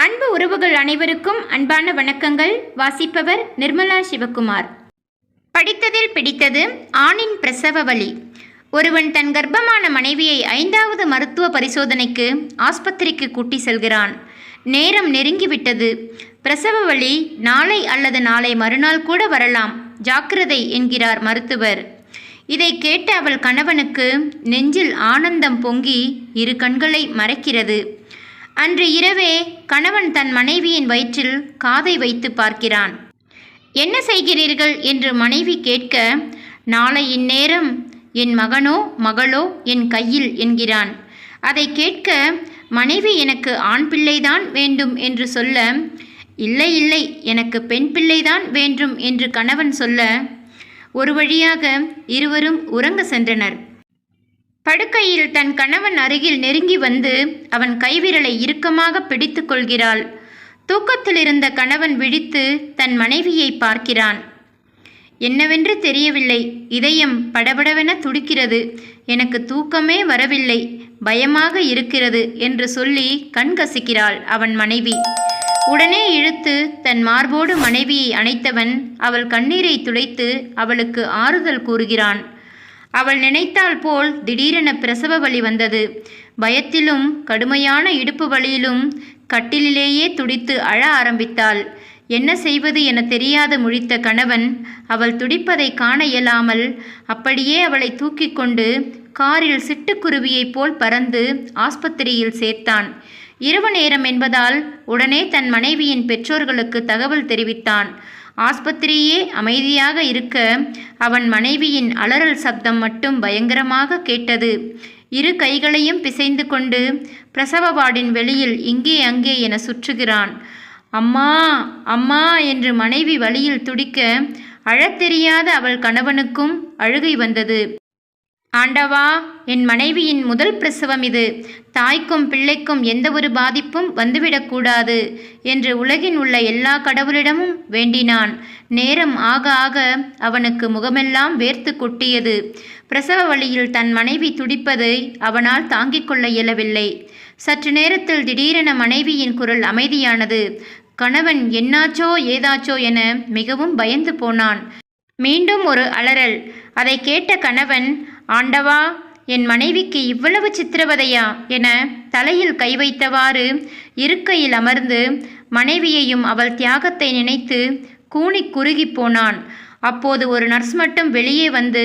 அன்பு உறவுகள் அனைவருக்கும் அன்பான வணக்கங்கள். வாசிப்பவர் நிர்மலா சிவகுமார். படித்ததில் பிடித்தது ஆணின் பிரசவ வலி. ஒருவன் தன் கர்ப்பமான மனைவியை 5வது மருத்துவ பரிசோதனைக்கு ஆஸ்பத்திரிக்கு கூட்டி செல்கிறான். நேரம் நெருங்கிவிட்டது. பிரசவ வலி நாளை அல்லது நாளை மறுநாள் கூட வரலாம், ஜாக்கிரதை என்கிறார் மருத்துவர். இதை கேட்ட அவள் கணவனுக்கு நெஞ்சில் ஆனந்தம் பொங்கி இரு கண்களை மறைக்கிறது. அன்று இரவே கணவன் தன் மனைவியின் வயிற்றில் காதை வைத்து பார்க்கிறான். என்ன செய்கிறீர்கள் என்று மனைவி கேட்க, நாளை இந்நேரம் என் மகனோ மகளோ என் கையில் என்கிறான். அதை கேட்க மனைவி எனக்கு ஆண் பிள்ளைதான் வேண்டும் என்று சொல்ல, இல்லை இல்லை எனக்கு பெண் பிள்ளைதான் வேண்டும் என்று கணவன் சொல்ல, ஒரு வழியாக இருவரும் உறங்க சென்றனர். படுக்கையில் தன் கணவன் அருகில் நெருங்கி வந்து அவன் கைவிரலை இறுக்கமாக பிடித்து கொள்கிறாள். தூக்கத்தில் இருந்த கணவன் விழித்து தன் மனைவியை பார்க்கிறான். என்னவென்று தெரியவில்லை, இதயம் படபடவென துடிக்கிறது, எனக்கு தூக்கமே வரவில்லை, பயமாக இருக்கிறது என்று சொல்லி கண் கசிக்கிறாள் அவன் மனைவி. உடனே இழுத்து தன் மார்போடு மனைவியை அணைத்தவன் அவள் கண்ணீரை துடைத்து அவளுக்கு ஆறுதல் கூறுகிறான். அவள் நினைத்தால் போல் திடீரென பிரசவ வலி வந்தது. பயத்திலும் கடுமையான இடுப்பு வலியிலும் கட்டிலேயே துடித்து அழ ஆரம்பித்தாள். என்ன செய்வது என தெரியாது முழித்த கணவன் அவள் துடிப்பதை காண இயலாமல் அப்படியே அவளை தூக்கி கொண்டு காரில் சிட்டுக்குருவியைப் போல் பறந்து ஆஸ்பத்திரியில் சேர்த்தான். இரவு நேரம் என்பதால் உடனே தன் மனைவியின் பெற்றோர்களுக்கு தகவல் தெரிவித்தான். ஆஸ்பத்திரியே அமைதியாக இருக்க அவன் மனைவியின் அலறல் சப்தம் மட்டும் பயங்கரமாக கேட்டது. இரு கைகளையும் பிசைந்து கொண்டு பிரசவ வார்டின் வெளியில் இங்கே அங்கே என சுற்றுகிறான். அம்மா அம்மா என்று மனைவி வலியில் துடிக்க அழத் தெரியாத அவள் கணவனுக்கும் அழுகை வந்தது. ஆண்டவா, என் மனைவியின் முதல் பிரசவம் இது, தாய்க்கும் பிள்ளைக்கும் எந்த ஒரு பாதிப்பும் வந்துவிடக்கூடாது என்று உலகின் உள்ள எல்லா கடவுளிடமும் வேண்டினான். நேரம் ஆக ஆக அவனுக்கு முகமெல்லாம் வேர்த்து கொட்டியது. பிரசவ வழியில் தன் மனைவி துடிப்பதை அவனால் தாங்கிக் கொள்ள இயலவில்லை. சற்று நேரத்தில் திடீரென மனைவியின் குரல் அமைதியானது. கணவன் என்னாச்சோ ஏதாச்சோ என மிகவும் பயந்து போனான். மீண்டும் ஒரு அலறல். அதை கேட்ட கணவன், ஆண்டவா, என் மனைவிக்கு இவ்வளவு சித்திரவதையா என தலையில் கை வைத்தவாறு இருக்கையில் அமர்ந்து மனைவியையும் அவள் தியாகத்தை நினைத்து கூனி குறுகி போனான். அப்போது ஒரு நர்ஸ் மட்டும் வெளியே வந்து,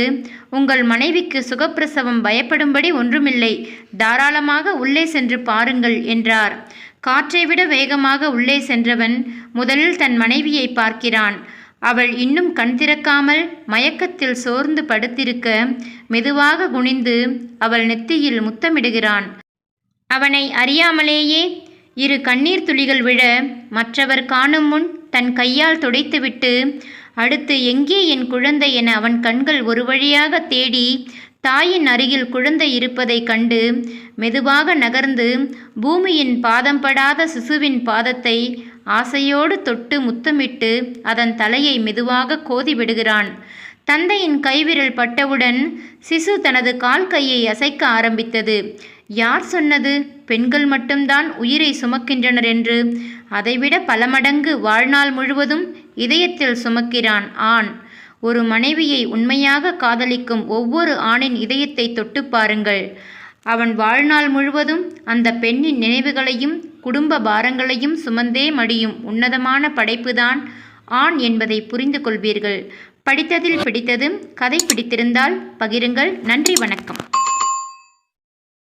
உங்கள் மனைவிக்கு சுகப்பிரசவம் பயப்படும்படி ஒன்றுமில்லை, தாராளமாக உள்ளே சென்று பாருங்கள் என்றார். காற்றை விட வேகமாக உள்ளே சென்றவன் முதலில் தன் மனைவியை பார்க்கிறான். அவள் இன்னும் கண் திறக்காமல் மயக்கத்தில் சோர்ந்து படுத்திருக்க மெதுவாக குனிந்து அவள் நெத்தியில் முத்தமிடுகிறான். அவனை அறியாமலேயே இரு கண்ணீர் துளிகள் விழ மற்றவர் காணும் முன் தன் கையால் துடைத்துவிட்டு, அடுத்து எங்கே என் குழந்தை என அவன் கண்கள் ஒரு வழியாக தேடி தாயின் அருகில் குழந்தை இருப்பதை கண்டு மெதுவாக நகர்ந்து பூமியின் பாதம் படாத சிசுவின் பாதத்தை ஆசையோடு தொட்டு முத்தமிட்டு அதன் தலையை மெதுவாக கோதி விடுகிறான். தந்தையின் கைவிரல் பட்டவுடன் சிசு தனது கால் கையை அசைக்க ஆரம்பித்தது. யார் சொன்னது பெண்கள் மட்டும்தான் உயிரை சுமக்கின்றனர் என்று? அதைவிட பல மடங்கு வாழ்நாள் முழுவதும் இதயத்தில் சுமக்கிறான் ஆண். ஒரு மனைவியை உண்மையாக காதலிக்கும் ஒவ்வொரு ஆணின் இதயத்தை தொட்டு பாருங்கள். அவன் வாழ்நாள் முழுவதும் அந்த பெண்ணின் நினைவுகளையும் குடும்ப பாரங்களையும் சுமந்தே மடியும் உன்னதமான படைப்புதான் ஆண் என்பதை புரிந்து கொள்வீர்கள். படித்ததில் பிடித்தது. கதை பிடித்திருந்தால் பகிருங்கள். நன்றி, வணக்கம்.